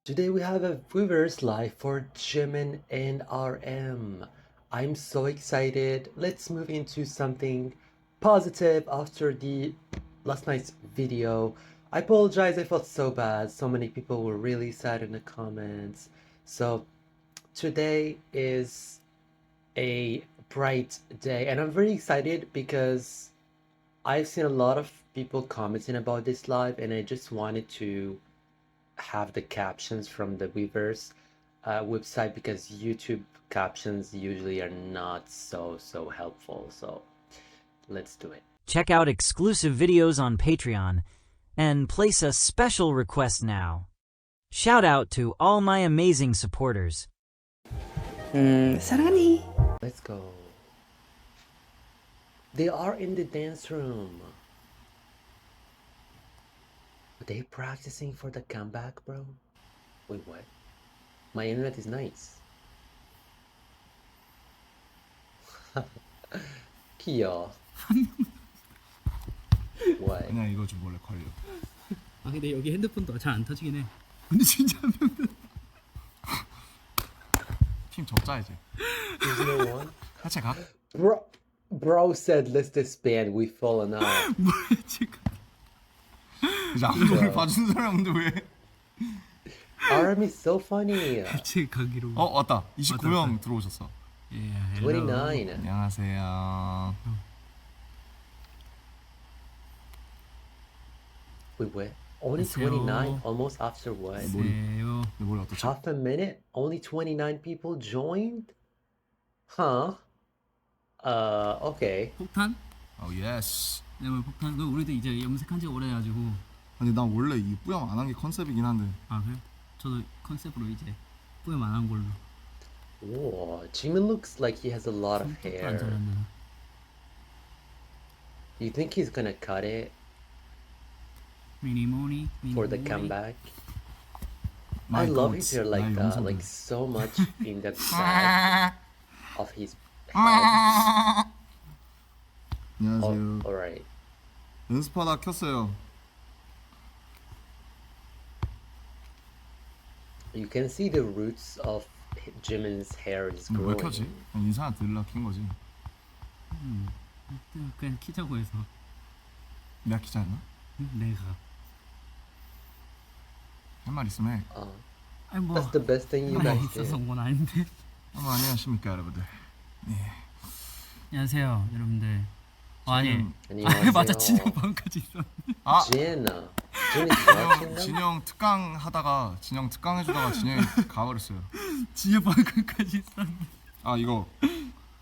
Today we have a reverse live for Jimin and RM. I'm so excited. Let's move into something positive after the last night's video. I apologize, I felt so bad. So many people were really sad in the comments. So today is a bright day and I'm very excited because I've seen a lot of people commenting about this live and I just wanted to have the captions from the Weverse website because YouTube captions usually are not so helpful. So let's do it. Check out exclusive videos on Patreon and place a special request now. Shout out to all my amazing supporters. 사랑하니. Let's go. They are in the dance room. Are they practicing for the comeback, bro? Wait, what? My internet is nice. 귀여워. What? 그냥 이거 좀 원래 걸려. 아 근데 여기 핸드폰도 잘 안 터지긴 해. 근데 진짜 한 명도 팀 적자 이제. There's no one? 같이 가. Bro said let's disband. We've fallen out. 뭐야 지금? 이제 아무도 우리 봐주는 사람이 없는데 왜? RM is so funny. 같이 가기로. 왔다. 29명 왔다. 들어오셨어. 예. 29. 안녕하세요. Wait, what? Only 29? Almost after what? 안녕하세요. 내 머리 어떠지? Half a minute? Only 29 people joined? Huh? Okay. 폭탄? 예스. 네, 뭐 폭탄. 그 우리도 이제 염색한 지 오래가지고. 아니 난 원래 이 뿌염 안 한 게 컨셉이긴 한데. 아 그래? 저도 컨셉으로 이제 뿌염 안 한 걸로. Whoa, Jimin looks like he has a lot of 안 hair. 잘랐네. You think he's gonna cut it 미니모니. for the comeback? I love his hair like that, like so much in the back of his head. 안녕하세요. Alright. 연습하다 켰어요. You can see the roots of Jimin's hair is 왜 growing. 켜지? 그냥 인사 들으려 킨 거지. 그냥 키자고 해서. 내가 키지 않나? 내가. 할 말 있으면 해. 아니 뭐. That's the best thing you 말 guys 있어서 did. 온 건 아닌데. 안녕하십니까 여러분들. 안녕하세요 여러분들. 아니. 안녕하세요. 맞아 진영 방까지 있었네. 아 Jin is watching them? 진영 특강 하다가 진영 특강 해주다가 진영이 가버렸어요. 진영 방까지 있었네. 아 이거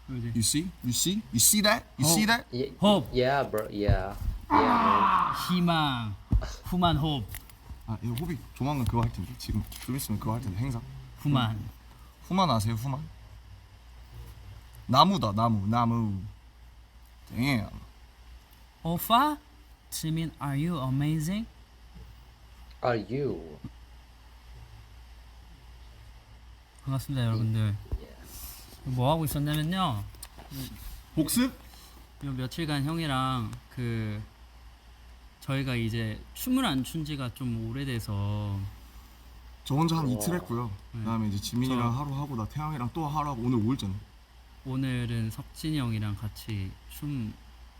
뭐지? You see? You see? You see that? You see that? Hope. Yeah, bro. Yeah. Yeah, 희망, 후만 호흡, 아 이거 호비 조만간 그거 할 텐데 지금 좀 있으면 그거 할 텐데 행사. 후만. 후만 아세요? 후만? 나무다 나무. Damn. 오빠, 지민, are you amazing? man. Are you? 반갑습니다 여러분들. 뭐 하고 있었냐면요. 복습? 요 며칠간 형이랑 저희가 이제 춤을 안 춘 지가 좀 오래돼서 저 혼자 한 이틀 했고요. 그다음에 이제 지민이랑 하루 하고 나 태양이랑 또 하루 하고 오늘 5일째네. 오늘은 석진이 형이랑 같이 춤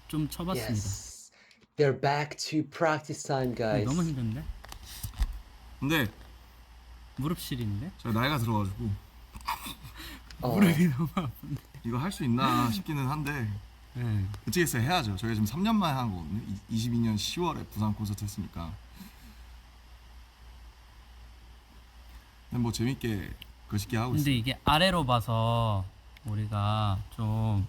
좀 춰봤습니다. Yes. They're back to practice time, guys. 너무 힘든데? 근데 무릎 시리는데? 제가 나이가 들어가지고 무릎이 너무 아픈데. 이거 할 수 있나 싶기는 한데 네. 어찌겠어요 해야죠. 저희가 지금 3년 만에 한 거거든요. 22년 10월에 부산 콘서트 했으니까. 근데 뭐 재밌게 거시기 하고 근데 있어요. 이게 아래로 봐서 우리가 좀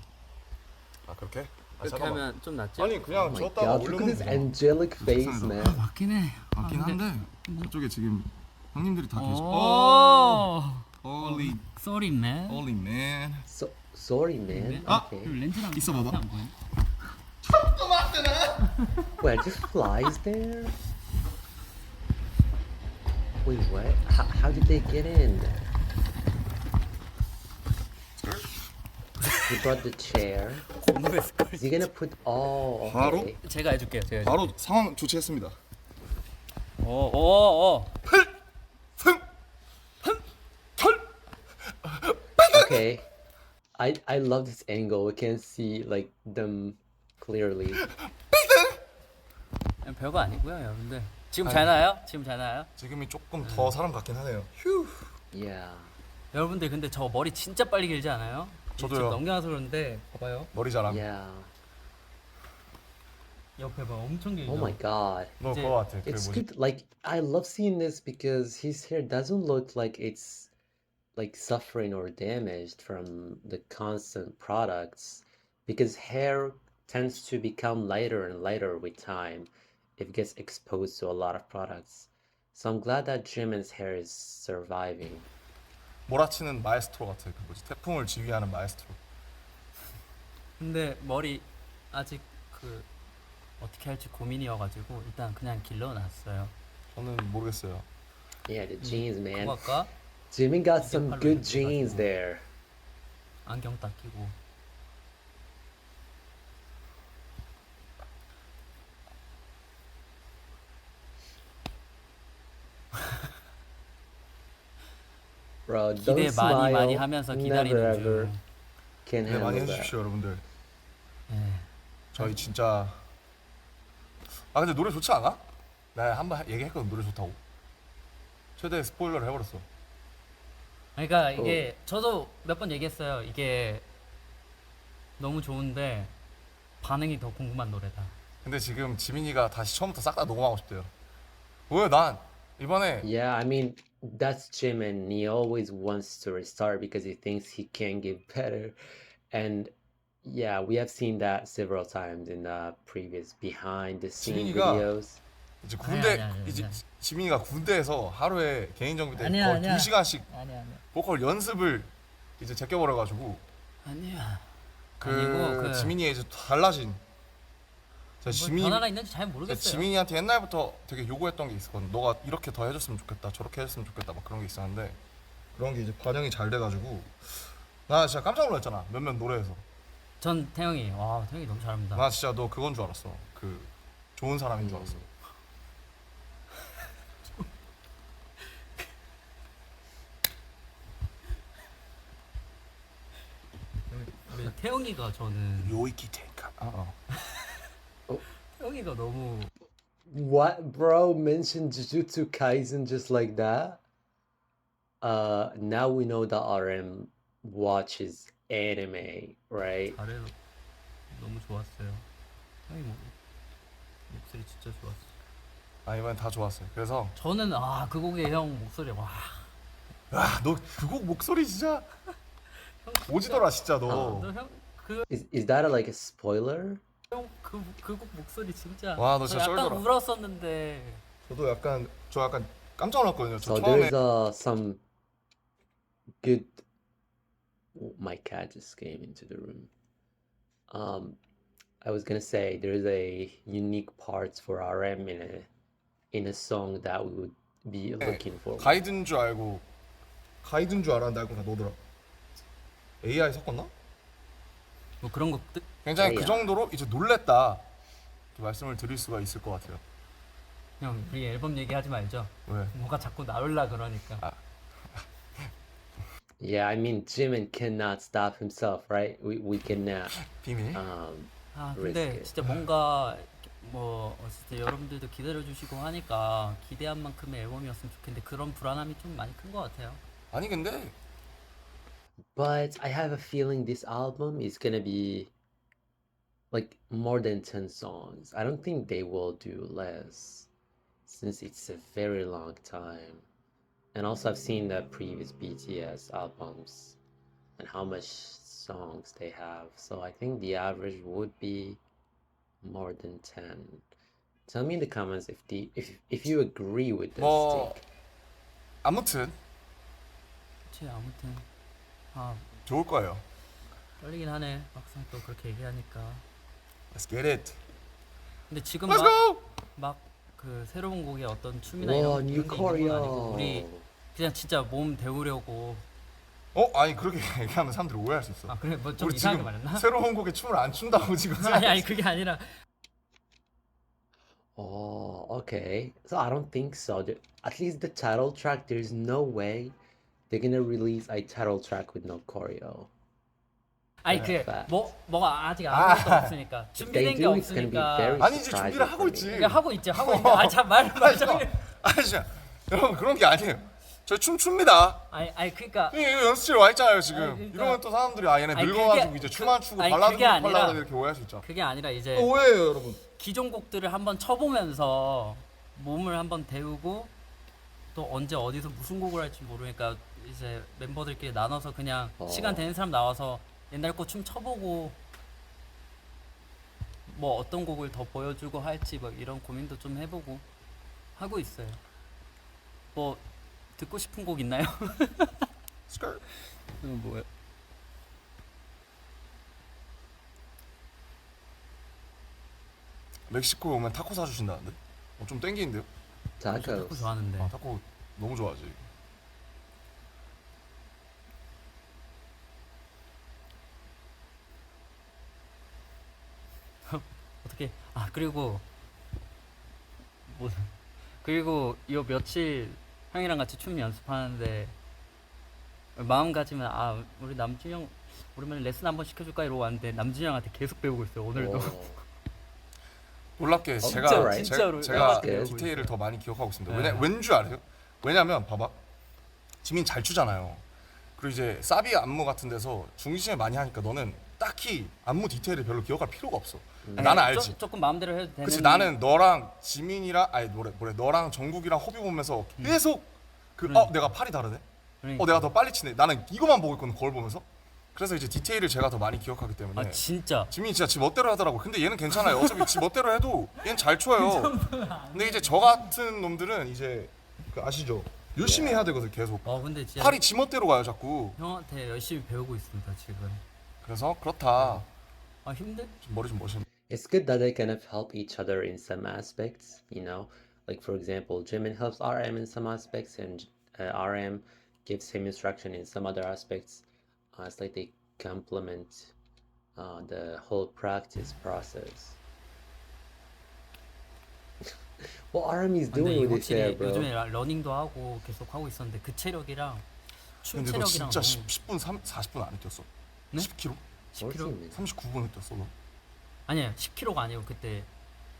아 그렇게? 이렇게 하면 좀 낫지? 아니 그냥 Oh my 줬다가 God, look at this 올려놓으면 angelic face, man. 맞긴 해. 맞긴 한데 그쪽에 지금 형님들이 다 계셔. 오, Holy sorry man. holy man. So sorry, man. Ah. Okay. 그리고 렌즈랑 있어 봐봐. 안 보이네. Wait, just flies there? Wait, what? How did they get in? He brought the chair. Is he gonna put? Oh, 바로? okay. 제가 해줄게요. 제가. 바로 상황 조치했습니다. 오. 승 Okay. I love this angle. We can see like them clearly. 별거 아니고요, 여러분들. 지금 잘 나요? 지금 잘 나요? 지금이 조금 더 사람 같긴 하네요. 휴. Yeah. 여러분들 근데 저 머리 진짜 빨리 길지 않아요? 저도요. 지금 넘겨놔서 그러는데 봐봐요. 머리 자랑. Yeah. 옆에 봐, 엄청 길죠? Oh my God. 너 이제 그거 같아. 그 It's 뭐지? good. Like I love seeing this because his hair doesn't look like it's like suffering or damaged from the constant products because hair tends to become lighter and lighter with time if it gets exposed to a lot of products. So I'm glad that Jimin's hair is surviving. 몰아치는 마에스트로 같아. 그 뭐지? 태풍을 지휘하는 마에스트로. 근데 머리 아직 그 어떻게 할지 고민이어가지고 일단 그냥 길러놨어요. 저는 모르겠어요. Yeah, the jeans, man. 그거 할까? Jimin got some 팔로 good 이렇게 jeans 해가지고. there. 안경 딱 끼고. Bro, 기대 don't 많이 smile. 하면서 Never 기다리는 ever 중. can 네, 많이 handle that. 해주십시오, 여러분들. 네. 저희 진짜. 아 근데 노래 좋지 않아? 나 한번 얘기했거든 노래 좋다고. 최대 스포일러를 해버렸어. 그러니까 이게 저도 몇 번 얘기했어요. 이게 너무 좋은데 반응이 더 궁금한 노래다. 근데 지금 지민이가 다시 처음부터 싹 다 녹음하고 싶대요. 왜 난 이번에 Yeah, I mean, that's Jimin. He always wants to restart because he thinks he can get better. And yeah, we have seen that several times in the previous behind the scene 지민이가 videos. 이제 군대 아니야. 이제 지민이가 군대에서 하루에 개인 정비 때 아니야, 거의 아니야. 2시간씩 아니야. 보컬 연습을 이제 제껴버려가지고 아니야. 그 아니고 그 지민이의 이제 달라진 제가 뭐 지민이 변화가 있는지 잘 제가 모르겠어요. 지민이한테 옛날부터 되게 요구했던 게 있었거든. 너가 이렇게 더 해줬으면 좋겠다, 저렇게 해줬으면 좋겠다, 막 그런 게 있었는데 그런 게 이제 반영이 잘 돼가지고 나 진짜 깜짝 놀랐잖아. 몇몇 노래에서 전 태영이 너무 잘합니다. 나 진짜 너 그건 줄 알았어. 그 좋은 사람인 줄 알았어. 근데 태영이가 저는 요이키 테이카. 태영이가 너무 What, bro? Mentioned Jujutsu Kaisen just like that? Now we know that RM watches anime, right? 잘해서 너무 좋았어요. 태영이 목소리 진짜 좋았어. 아 이번엔 다 좋았어요. 그래서 저는 그 곡의 형 목소리 너 그 곡 목소리 진짜 오지더라 진짜 너. Is that like a spoiler? 그 곡 목소리 진짜. 와, 너 진짜 저 약간 쩔더라. 울었었는데. 저도 약간 깜짝 놀랐거든요. 저 So 처음에 there's some good. Oh, my cat just came into the room. I was gonna say there's a unique parts for RM in a song that we would be looking for. 가이드인 줄 알았는데 알고 다 너더라. AI 섞었나? 뭐 그런 곡들. 굉장히 그 AI. 정도로 이제 놀랬다 이렇게 말씀을 드릴 수가 있을 것 같아요. 형 우리 앨범 얘기하지 말죠. 왜? 뭐가 자꾸 나올라 그러니까. Yeah, I mean Jimin cannot stop himself, right? We cannot. 비밀? 근데 risk it. 진짜 뭔가 진짜 여러분들도 기다려 주시고 하니까 기대한 만큼의 앨범이었으면 좋겠는데 그런 불안함이 좀 많이 큰 것 같아요. 아니 근데 But I have a feeling this album is gonna be like more than 10 songs. I don't think they will do less since it's a very long time. And also I've seen the previous BTS albums and how much songs they have. So I think the average would be more than 10. Tell me in the comments if you agree with this 뭐 take. 아무튼 그치 아무튼 좋을 거예요. 떨리긴 하네 막상 또 그렇게 얘기하니까. Let's get it. 근데 지금 Let's go. 막 그 새로운 곡의 어떤 춤이나 Whoa, 이런 new 게 있는 건 아니고 choreo. 우리 그냥 진짜 몸 데우려고. 아니 그렇게 얘기하면 사람들이 오해할 수 있어. 그래 뭐 좀 우리 이상하게 지금 말했나? 새로운 곡에 춤을 안 춘다고 지금 아니 그게 아니라 Oh, okay. So I don't think so. At least the title track, there's no way They're gonna release a title track with no choreo. 아니 Fact. 뭐가 아직 아무것도 없으니까 If they 준비된 게 do, it's gonna be 없으니까 very 아니지, surprising 준비를 for 하고 me. 있지. 그러니까 하고 있죠 하고 있는데 아참말 정리 아니 진짜 여러분 그런 게 아니에요. 저희 춤춥니다. 아니 그러니까 이거 연습실 와 있잖아요 지금. 아니, 그러니까- 이러면 또 사람들이 아 얘네 아니, 늙어가지고 그게- 이제 춤 안 추고 아니, 발라드 그게 아니라- 하려고 이렇게 오해할 수 있죠. 그게 아니라 이제 오해예요 여러분. 기존 곡들을 한번 쳐보면서 몸을 한번 데우고 또 언제 어디서 무슨 곡을 할지 모르니까 이제 멤버들끼리 나눠서 그냥 시간 되는 사람 나와서 옛날 곡 춤 쳐보고 뭐 어떤 곡을 더 보여주고 할지 막 이런 고민도 좀 해보고 하고 있어요. 뭐 듣고 싶은 곡 있나요? 스컬. 뭐요? 멕시코에 오면 타코 사주신다는데? 좀 땡기는데요? 타코 Tacos. 좋아하는데. 아 타코 너무 좋아하지. 어떻게 그리고 뭐 그리고 요 며칠 형이랑 같이 춤 연습하는데 마음가짐은 우리 남준이 형 오랜만에 레슨 한번 시켜줄까 이러고 왔는데 남준이 형한테 계속 배우고 있어요 오늘도. 놀랍게 제가 진짜, right? 진짜로 제가 형한테 배우고 디테일을 더 많이 기억하고 있습니다. 네. 왠줄 알아요? 왜냐면 봐봐 지민 잘 추잖아요. 그리고 이제 사비 안무 같은 데서 중심에 많이 하니까 너는 딱히 안무 디테일을 별로 기억할 필요가 없어. 나는 알지. 조금 마음대로 해도 되는. 그치 나는 너랑 지민이랑 아니 뭐래 너랑 정국이랑 허비 보면서 계속 내가 팔이 다르네. 그러니까. 내가 더 빨리 치네. 나는 이거만 보고 있거든 거울 보면서. 그래서 이제 디테일을 제가 더 많이 기억하기 때문에. 진짜 지민이 진짜 지 멋대로 하더라고. 근데 얘는 괜찮아요. 어차피 지 멋대로 해도 얘는 잘 쳐요. 근데 이제 저 같은 놈들은 이제 그 아시죠? 열심히 해야 되거든 계속. 근데 진짜 팔이 지 멋대로 가요 자꾸. 형한테 열심히 배우고 있습니다 지금. 그래서 그렇다. 힘들? 좀 머리 좀 멋있네. It's good that they kind of help each other in some aspects, you know. Like for example, Jimin helps RM in some aspects, and RM gives him instruction in some other aspects. It's like they complement the whole practice process. What RM is 근데 doing 이게 with his hair, 확실히 bro? 요즘에 러닝도 하고 계속 하고 있었는데 그 체력이랑 춤 근데 너 체력이랑 진짜 너무 10분 40분 안에 뛰었어. 네? 10km? 10kg 39분에 뛰었어 너. 아니야 10kg가 아니고 그때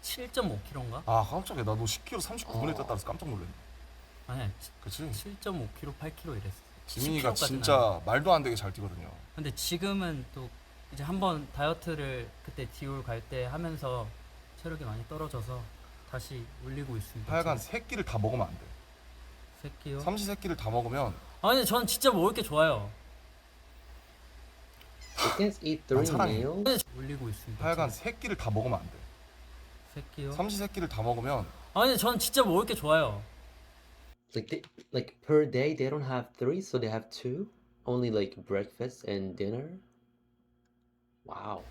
7.5kg인가? 아 깜짝이야. 나 너 10km 39분에 뛰었다서 깜짝 놀랐네. 아니야 그치? 7.5kg 8kg 이랬어. 지민이가 10kg 까지는 진짜 말도 안 되게 잘 뛰거든요. 근데 지금은 또 이제 한번 다이어트를 그때 디올 갈 때 하면서 체력이 많이 떨어져서 다시 올리고 있습니다. 하여간 지금. 새끼를 다 먹으면 안 돼. 새끼요? 삼시세끼를 다 먹으면 아니 저는 진짜 먹을 게 좋아요. You can eat 난 3 사랑해. meals? 올리고 있습니다. 하여간 지금. 새끼를 다 먹으면 안 돼. 새끼요? 삼시세끼를 다 먹으면 아니 저는 진짜 먹을 게 좋아요. Like per day they don't have 3, so they have 2? Only like breakfast and dinner? Wow.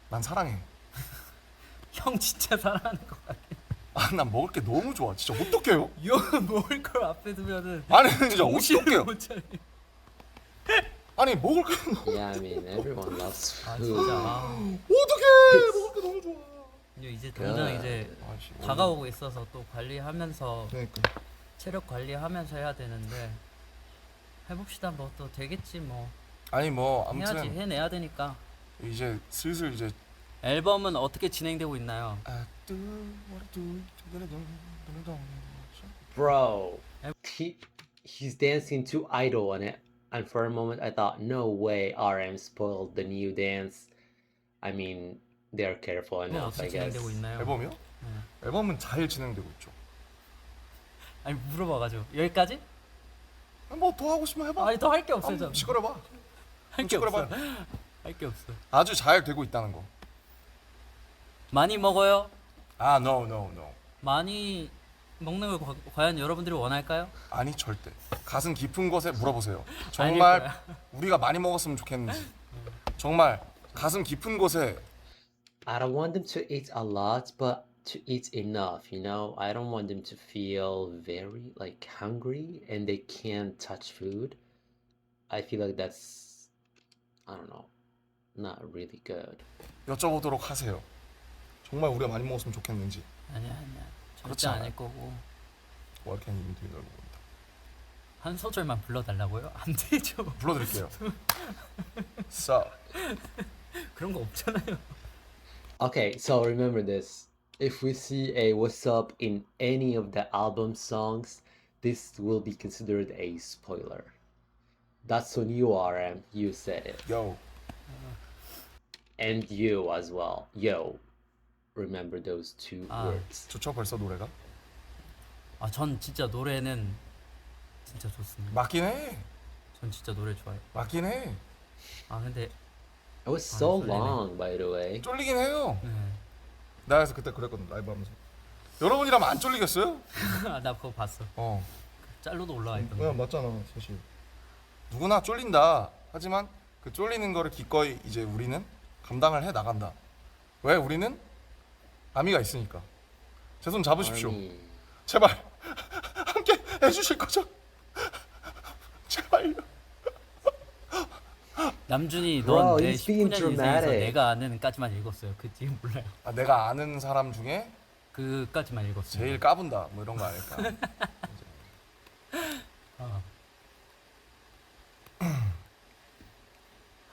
난 사랑해. 형 진짜 사랑하는 것 같아. 난 먹을 게 너무 좋아. 진짜 어떡해요? 이 형은 먹을 걸 앞에 두면은 아니 진짜 정신을 어떡해요? 못 차려. 아니 먹을 게 Yeah, I mean everyone loves 아 food. 진짜. 어떡해? 먹을 게 너무 좋아. 이제 당장 이제 아이씨, 다가오고 있어서 또 관리하면서 그러니까. 체력 관리하면서 해야 되는데 해봅시다. 뭐 또 되겠지 뭐. 아니 뭐 해야지 아무튼 해내야 되니까. 이제 슬슬 이제 앨범은 어떻게 진행되고 있나요? Bro, he's dancing to Idol on it, and for a moment I thought, no way RM spoiled the new dance. I mean, they're careful 앨범 enough, I 어떻게 guess. 진행되고 있나요? 앨범이요? 앨범은 잘 진행되고 있죠. 아니 물어봐가지고 여기까지? 뭐 더 하고 싶으면 해봐. 아니 더 할 게 없어요. 한번 저는. 시끄러봐. 할 게 시끄러봐. 없어. 할 게 없어. 아주 잘 되고 있다는 거. 많이 먹어요. No. 많이 먹는 걸 과연 여러분들이 원할까요? 아니 절대. 가슴 깊은 곳에 물어보세요. 정말 아닐 거야. 우리가 많이 먹었으면 좋겠는지. 정말 가슴 깊은 곳에 I don't want them to eat a lot, but to eat enough, you know? I don't want them to feel very like hungry and they can't touch food. I feel like that's, I don't know, not really good. 여쭤보도록 하세요. 정말 우리가 많이 먹었으면 좋겠는지. 아니야. 그렇지 절대 않아요. 아닐 거고. What can you do? 한 소절만 불러달라고요? 안 되죠. 불러드릴게요. So, 그런 거 없잖아요. Okay, so remember this. If we see a what's up in any of the album songs, this will be considered a spoiler. That's on you, RM. You said it. yo. And you as well. Yo. Remember those two words. 좋죠 벌써 노래가? 아, 전 진짜 노래는 진짜 좋습니다. 맞긴 해. 전 진짜 노래 좋아해요. 맞긴 해. 아, 근데 It was so sorry, long, by the way. 쫄리긴 해요. 네. 나 그래서 그때 그랬거든 라이브 하면서. 여러분이라면 안 쫄리겠어요? 나 그거 봤어. 어. 짤로도 올라와 있던데. 야 맞잖아 사실. 누구나 쫄린다. 하지만 그 쫄리는 거를 기꺼이 이제 우리는 감당을 해 나간다. 왜? 우리는 아미가 있으니까. 제 손 잡으십시오. Army. 제발 함께 해주실 거죠? 제발요. 남준이 Bro, 넌 내 he's being 19년 인생에서 dramatic. 내가 아는까지만 읽었어요. 그 뒤에 몰라요. 아, 내가 아는 사람 중에 그까지만 읽었어요. 제일 까분다 뭐 이런 거 아닐까? 어.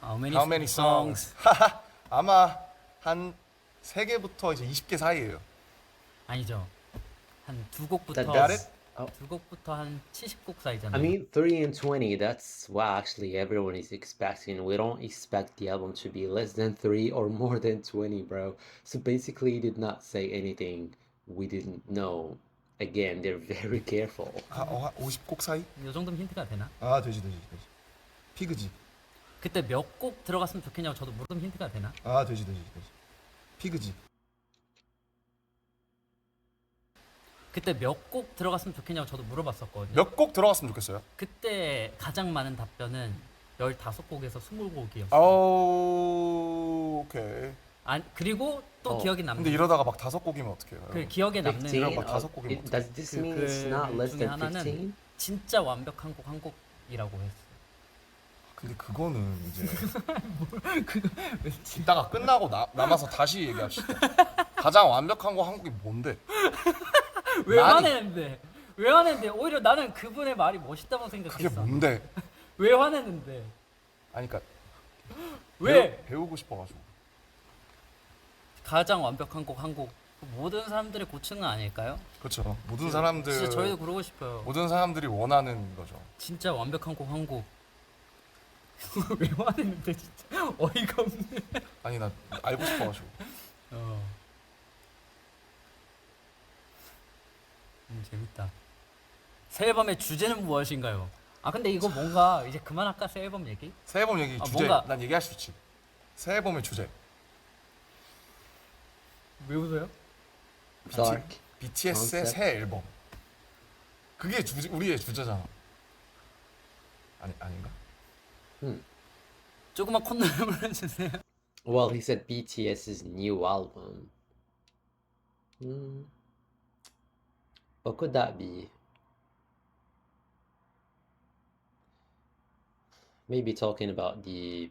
How many, How many songs? 아마 한 3개부터 이제 20개 사이예요. 아니죠. 한 두 곡부터 That's, oh, 두 곡부터 한 70곡 I 사이잖아요. mean, 3 and 20, that's what actually everyone is expecting. We don't expect the album to be less than 3 or more than 20, bro. So basically, he did not say anything we didn't know. Again, they're very careful. 한 50곡 사이? 이 정도면 힌트가 되나? 아 되지. 피그지. 그때 몇 곡 들어갔으면 좋겠냐고 저도 물으면 힌트가 되나? 아 되지. 피그지. 그때 몇 곡 들어갔으면 좋겠냐고 저도 물어봤었거든요. 몇 곡 들어갔으면 좋겠어요? 그때 가장 많은 답변은 15곡에서 20곡이었어요. 아우 오케이. 그리고 또 기억에 남는 근데 이러다가 막 5곡이면 어떡해요? 그 기억에 남는 15? 이런 거 다섯 곡이면 어떡해. Does this mean it's not 그 less 중에 than 하나는 15? 진짜 완벽한 곡 한 곡이라고 했어요. 근데 그거는 이제 이따가 끝나고 남아서 다시 얘기합시다. 가장 완벽한 거 한국이 뭔데? 왜 많이- 화내는데? 왜 화내는데? 오히려 나는 그분의 말이 멋있다고 그게 생각했어. 뭔데? 왜 화내는데? 아니 그러니까 왜? 배우고 싶어가지고. 가장 완벽한 곡 한 곡. 모든 사람들의 고충은 아닐까요? 그렇죠. 모든 사람들 진짜 저희도 그러고 싶어요. 모든 사람들이 원하는 거죠. 진짜 완벽한 곡 한 곡. 왜 화내는데 진짜 어이가 없네. 아니 나 알고 싶어가지고. 재밌다. 새 앨범의 주제는 무엇인가요? 아 근데 이거 뭔가 이제 그만할까 새 앨범 얘기? 새 앨범 얘기 주제 뭔가- 난 얘기할 수 있지. 새 앨범의 주제. 왜 웃어요? Dark. BTS의 컨셉? 새 앨범. 그게 우리의 주제잖아. 아닌가? 조그만 콧노래만 해주세요. Well, he said BTS's new album. What could that be? Maybe talking about the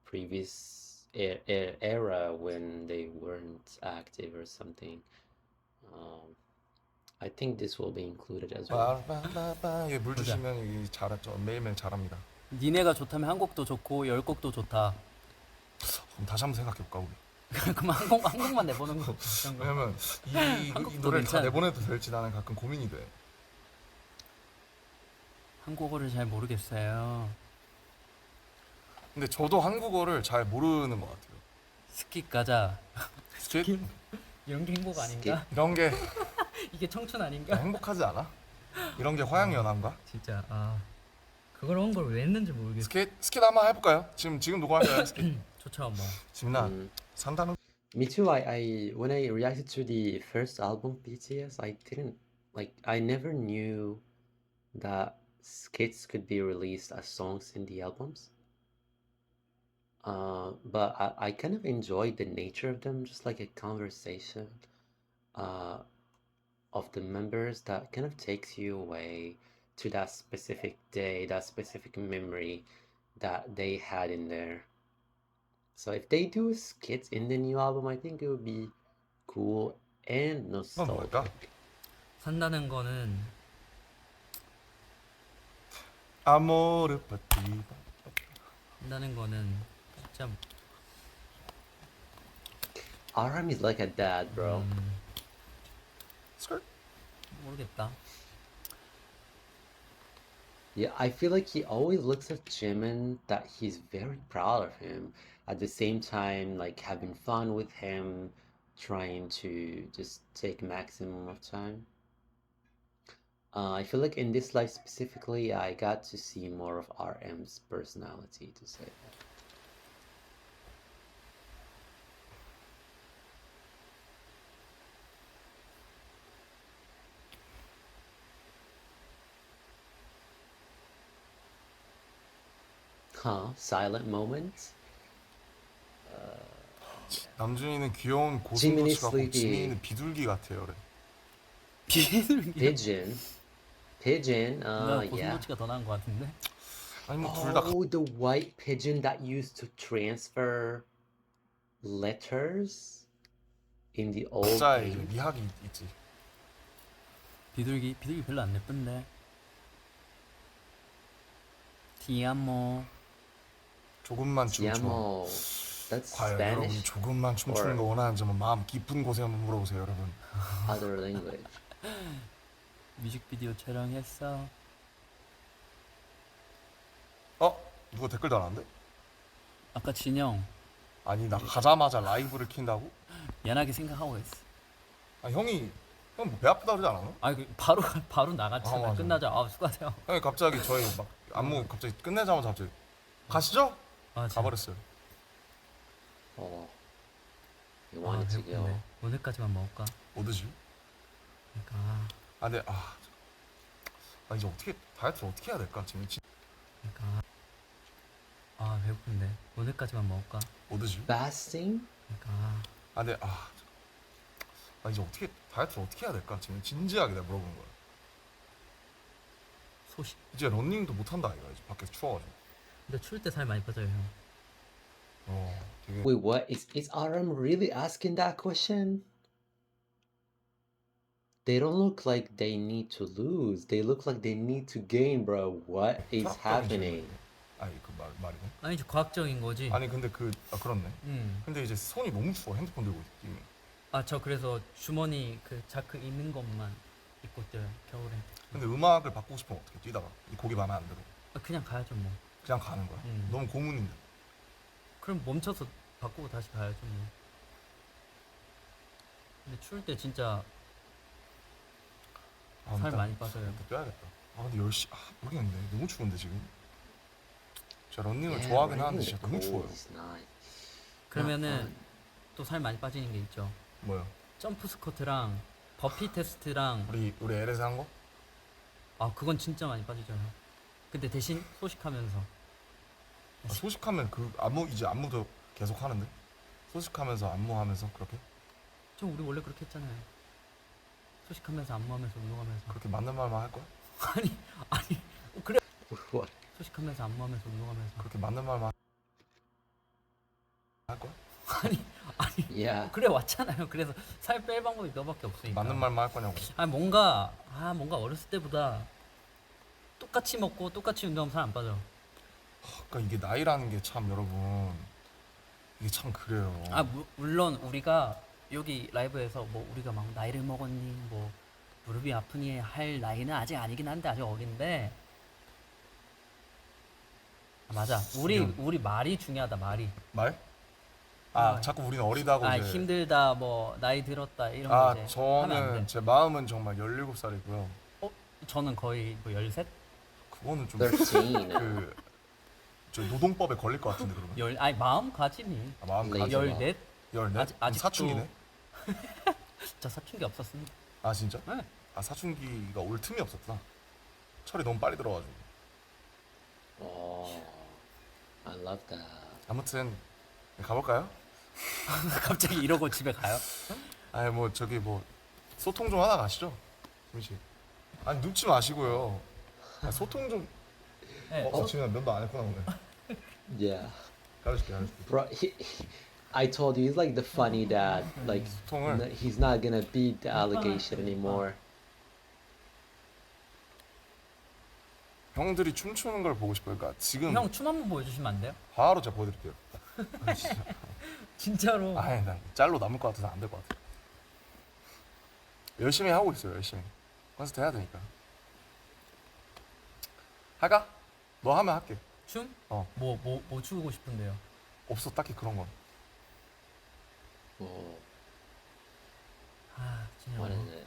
previous era when they weren't active or something. I think this will be included as well. 빠바바바. 물 주시면 여기 잘했죠. 매일매일 잘합니다. 니네가 좋다면 한 곡도 좋고 10곡도 좋다. 그럼 다시 한번 생각해 볼까 우리. 그럼 한 곡만 내보는 거. 그런 거. 왜냐면 이 한국도 노래를 다 괜찮아. 내보내도 될지 나는 가끔 고민이 돼. 한국어를 잘 모르겠어요. 근데 저도 한국어를 잘 모르는 것 같아요. 스킵 가자. 스킵? 이런 게 행복 아닌가? 이런 게 이게 청춘 아닌가? 행복하지 않아? 이런 게 화양연화인가? 진짜 그걸 한 걸 왜 했는지 모르겠어. 스킷 한번 해볼까요? 지금 누구 할까요? 스킷. 좋죠 뭐. 지민아 Mm. 산다는 Me too. When I reacted to the first album BTS, I never knew that skits could be released as songs in the albums. But I kind of enjoyed the nature of them, just like a conversation of the members that kind of takes you away to that specific day, that specific memory that they had in there. So if they do skits in the new album, I think it would be cool and 건 뭘까? nostalgic. 산다는 거는 아모르 파티. 한다는 거는 진짜 RM is like a dad, bro. 스컬. 모르겠다. Yeah, I feel like he always looks at Jimin that he's very proud of him. At the same time, like having fun with him, trying to just take maximum of time. I feel like in this life specifically, I got to see more of RM's personality, to say that. Huh? Silent moments? 남준이는 귀여운 지민이 고슴도치 같고 슬리피. 지민이는 비둘기 같아요. 그래. 비둘기. Pigeon. Pigeon, 나 yeah. 고슴도치가 더 나은 것 같은데. 아니 뭐 둘 다 Oh, the white pigeon that used to transfer letters in the old 각자의 이제 game. 미학이 있지. 비둘기 별로 안 예쁜데. 디아모. 조금만 춤춰. Siamo. That's 과연 여러분이 Spanish 조금만 춤추는 or 거 원하는지 한번 마음 깊은 곳에 한번 물어보세요, 여러분. other language. 뮤직비디오 촬영했어. 누가 댓글 달았는데? 아까 진영 아니 나 가자마자 라이브를 킨다고? 연하게 생각하고 있어. 아 형이 형 배 아프다 그러지 않았나? 아 바로 나갔잖아. 맞아. 끝나자. 아 수고하세요. 형이 갑자기 저희 막 안무 갑자기 끝내자마자 갑자기 가시죠? 맞아. 가버렸어요. Oh, you 아 wanted to go. 배고픈데 오늘까지만 먹을까? 뭐 드실? 그러니까 근데 이제 어떻게 다이어트를 어떻게 해야 될까 지금? 그러니까 배고픈데 오늘까지만 먹을까? 뭐 드실? Fasting? 그러니까 근데 이제 어떻게 다이어트를 어떻게 해야 될까 지금 진지하게 내가 물어보는 거야. 소식. 이제 런닝도 못 한다 이거 이제 밖에서 추워가지고. 근데 추울 때 살 많이 빠져요 형. 되게 Wait, what? Is RM really asking that question? They don't look like they need to lose. They look like they need to gain, bro. What is 철학적인 happening? 질문이네. 그 말이네. 아니지 과학적인 거지. 아니 근데 그렇네. 응. 근데 이제 손이 너무 추워 핸드폰 들고 있기. 저 그래서 주머니 그 자크 있는 것만 입고 뛰어요 겨울에. 근데 음악을 바꾸고 싶으면 어떻게 뛰다가 이 곡이 마음에 안 들어. 그냥 가야죠 뭐. 그냥 가는 거야. 너무 고문인데. 그럼 멈춰서 바꾸고 다시 가야죠 뭐. 근데 추울 때 진짜 살 일단 많이 빠져요. 일단 뛰어야겠다. 근데 10시 모르겠는데 너무 추운데 지금. 제가 런닝을 Yeah, 좋아하긴 running 하는데 in the 진짜 너무 cold 추워요. is not 그러면은 fun. 또 살 많이 빠지는 게 있죠. 뭐요? 점프 스쿼트랑 버피 테스트랑 우리 L에서 한 거? 그건 진짜 많이 빠지죠. 근데 대신 소식하면서 소식하면 이제 안무도 계속 하는데? 소식하면서 안무하면서 그렇게? 좀 우리 원래 그렇게 했잖아요. 소식하면서 안무하면서 운동하면서. 그렇게 맞는 말만 할 거야? 아니 그래. What? 소식하면서 안무하면서 운동하면서. 그렇게 맞는 말만 할 거야? Yeah. 그래 왔잖아요. 그래서 살 뺄 방법이 너밖에 없으니까. 맞는 말만 할 거냐고. 뭔가 어렸을 때보다 똑같이 먹고 똑같이 운동하면 살 안 빠져. 그러니까 이게 나이라는 게 참 여러분 이게 참 그래요. 물론 우리가 여기 라이브에서 뭐 우리가 막 나이를 먹었니 뭐 무릎이 아프니 할 나이는 아직 아니긴 한데 아직 어린데. 맞아. 우리 말이 중요하다. 말이. 말? 자꾸 우리는 어리다고 이제. 힘들다 뭐 나이 들었다 이런 거 이제 하면 안 저는 돼. 제 마음은 정말 17살이고요. 저는 거의 뭐 13? 그거는 좀 13. 저 노동법에 걸릴 것 같은데 그러면. 마음가짐이 마음가짐. 14? 14? 아직도- 사춘기네? 저 사춘기 없었습니다. 진짜? 네. 사춘기가 올 틈이 없었다. 철이 너무 빨리 들어가지고. Oh, I love that. 아무튼 가볼까요? 갑자기 이러고 집에 가요? 뭐 저기 뭐 소통 좀 하다 가시죠. 김희 씨. 눕지 마시고요. 소통 좀. 네. 지금 면도 안 했구나 오늘. Yeah. 가르칠게. Bro, I told you he's like the funny dad. Like 소통을. he's not gonna beat the allegation anymore. 형들이 춤추는 걸 보고 싶어요. 그러니까 지금 형 춤 한번 보여주시면 안 돼요? 바로 제가 보여드릴게요. 아, 진짜. 진짜로. 아예 난 짤로 남을 것 같아서 안 될 것 같아. 열심히 하고 있어요. 열심히 콘서트 해야 되니까. 할까? 너 하면 할게. 춤? 어. 뭐 추고 싶은데요? 없어 딱히 그런 건. Oh, 아 진짜 what is it?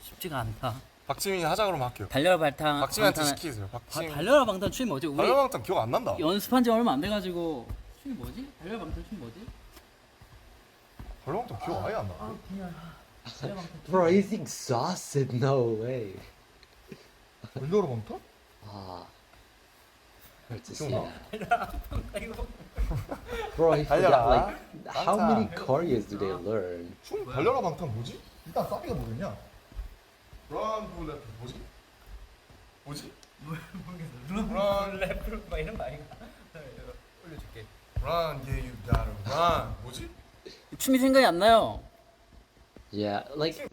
쉽지가 않다. 박지민이 하자 그러면 할게요. 달려라 발탕. 박지민한테 방탄- 시키세요. 박지민. 달려라 방탄 춤이 뭐지? 우리 달려방탄 기억 안 난다. 연습한 지 얼마 안 돼가지고 춤이 뭐지? 달려라 방탄 춤이 뭐지? 달려방탄 기억 아예 안 나. 달려라 방탄 Bro, he's exhausted. No way. 달려방탄? Ah, hurt to see Kill that. Bro, I forgot. 달려라. Like, how many 방탄. choreos do they learn? 춤 달려라 방탄 뭐지? 일단 사비가 뭐겠냐? Run Bullet 뭐지? 뭐지? Run 랩 막 이런 거 아닌가? 올려줄게. Run yeah you gotta run 뭐지? 춤이 생각이 안 나요. Yeah, like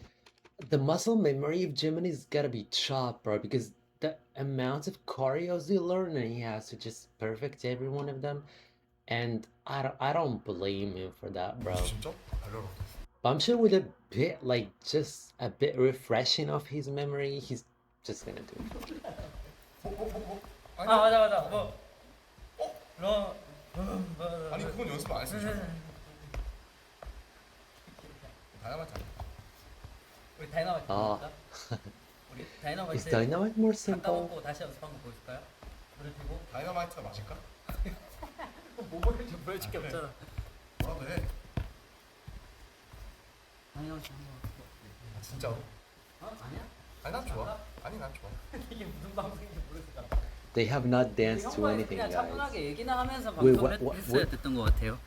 the muscle memory of Jiminy's gotta be chopped, bro, because the amount of choreos he learned and he has to just perfect every one of them. And I don't blame him for that, bro. 진짜? 달려라. But I'm sure with a bit, like just a bit refreshing of his memory, he's just gonna do it. 아 맞아 뭐 러. 아니 그건 연습 안 했어. 다이너마이트 우리 다이너마이트 아. 볼까? 우리 Is 다이너마이트 Dynamite more 갔다 simple? 먹고 다시 연습한 거 보여줄까요? 노래 피고 다이너마이트가 맞을까? 뭐 보여줄 게 없잖아. 뭐라도 해. 다이너마이트 한번. 아, 진짜로? 아니야? 아니 난 좋아. 아니 난 좋아. 이게 무슨 방송인지 모르겠다. They have not danced to anything, 그냥 guys. 차분하게 얘기나 하면서 Wait, 방송을 what- 했어야 what- 됐던 것 같아요.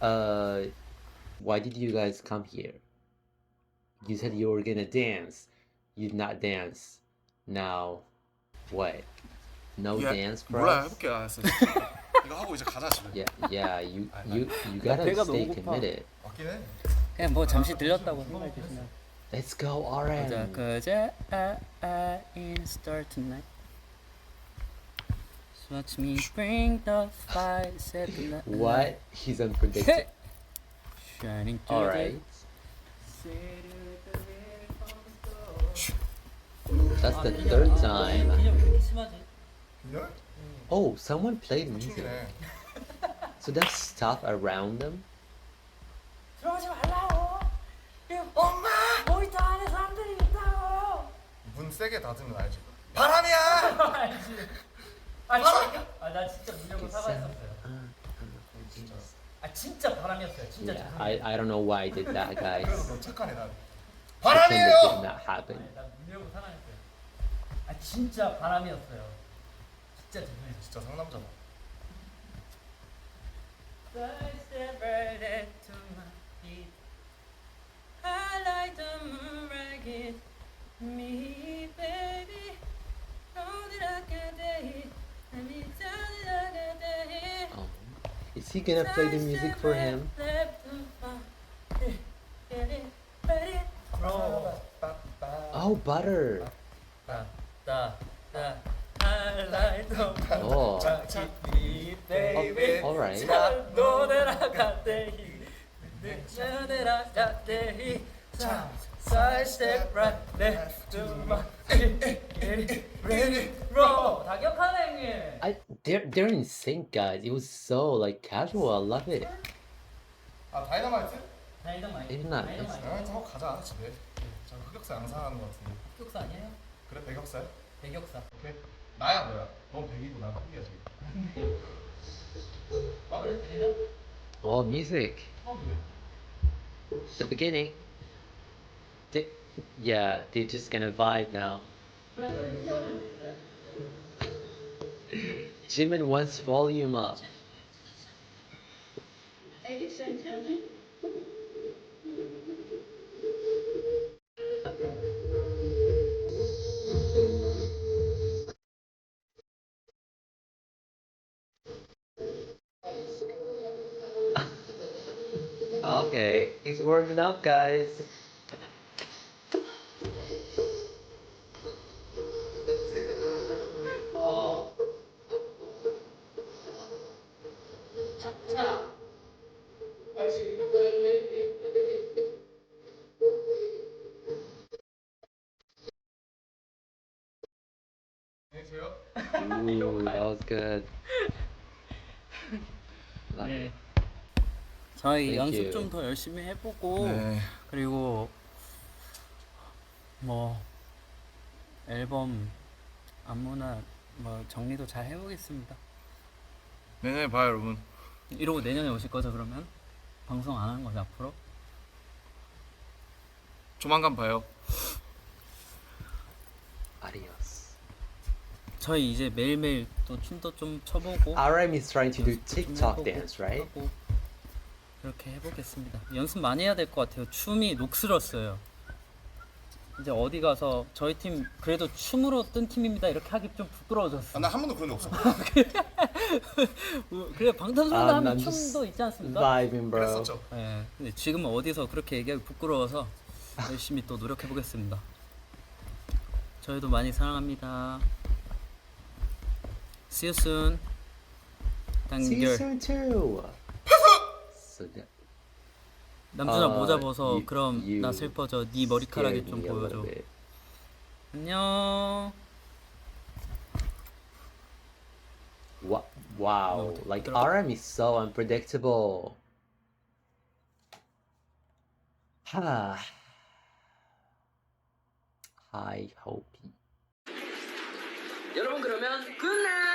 Why did you guys come here? You said you were gonna dance. You did not dance. Now, what? No dance for 몰라 us? 해볼게 알았어. 이거 하고 이제 가자 집에. Yeah. You gotta 배가 stay 너무 고파. committed. 맞긴 해. 그냥 뭐 잠시 들렸다고 생각해 주시면. Let's go, 그자 RM. 그자 in start tonight. So watch me bring the fire, set the night. What? He's unpredictable. Shining to All the right. That's the third time. 균열? Oh, someone played music. 춤이네. So there's stuff around them. 들어가지 말라고. 엄마 모니터 안에 사람들이 있다고. 문 세게 닫으면 알지. 바람이야. 알지. 아나 진짜 문열고 사과했었어요. 아 진짜 바람이었어요. 진짜 Yeah, 죄송해요. I don't know why I did that, guys. 그래서 너 착하네 난. Pretend it did 바람이에요. not happen. 나 문열고 사과했어요. 아 진짜 바람이었어요. 진짜 죄송해요. 진짜 상남자다. I like the moon ragged me, baby. Know that I can day, let me tell you that I day. Oh. Is he gonna play the music for him? Oh, Butter. Oh. All right. Side step right left to my ready roll. 다 기억하네 형님. They're in sync, guys. It was so like casual. I love it. 아 다이너마이트? 다이너마이트. It's not. 다이너마이트 하고 가자 집에. 저 흑역사 양상하는 것 같은데. 흑역사 아니에요? 그래 백역사야? 백역사. 오케이. 나야 너야. 넌 백이고 난 흑이야 지금. 아 그래? Oh, music. The beginning. Yeah, they're just gonna vibe now. Jimin wants volume up. Okay, it's warming up, guys. Oh. was good. Love 네. it. 저희 Thank 연습 you. 좀 더 열심히 해보고 네. 그리고 뭐 앨범 안무나 뭐 정리도 잘 해보겠습니다. 내년에 봐요, 여러분. 이러고 내년에 오실 거죠 그러면? 방송 안 하는 거죠 앞으로? 조만간 봐요. Adios. 저희 이제 매일매일 또 춤도 좀 춰보고 RM is trying to do 연습도 좀 TikTok 해보고 dance, right? 하고 그렇게 해보겠습니다. 연습 많이 해야 될 것 같아요. 춤이 녹슬었어요. 이제 어디 가서 저희 팀 그래도 춤으로 뜬 팀입니다 이렇게 하기 좀 부끄러워졌어. 나 한 번도 그런 적 없어. 그래 방탄소년단 하면 난 just 춤도 있지 않습니까? vibing, bro. 그랬었죠. 네, 근데 지금은 어디서 그렇게 얘기하기 부끄러워서 열심히 또 노력해 보겠습니다. 저희도 많이 사랑합니다. See you soon. See you 단결. soon too. So that 남준아 모자 벗어. you- 그럼 you 나 슬퍼져. 네 머리카락이 scared 좀 me a little 보여줘. bit. 안녕. Wow, like RM is so unpredictable. I hope. 여러분 그러면 굿나잇.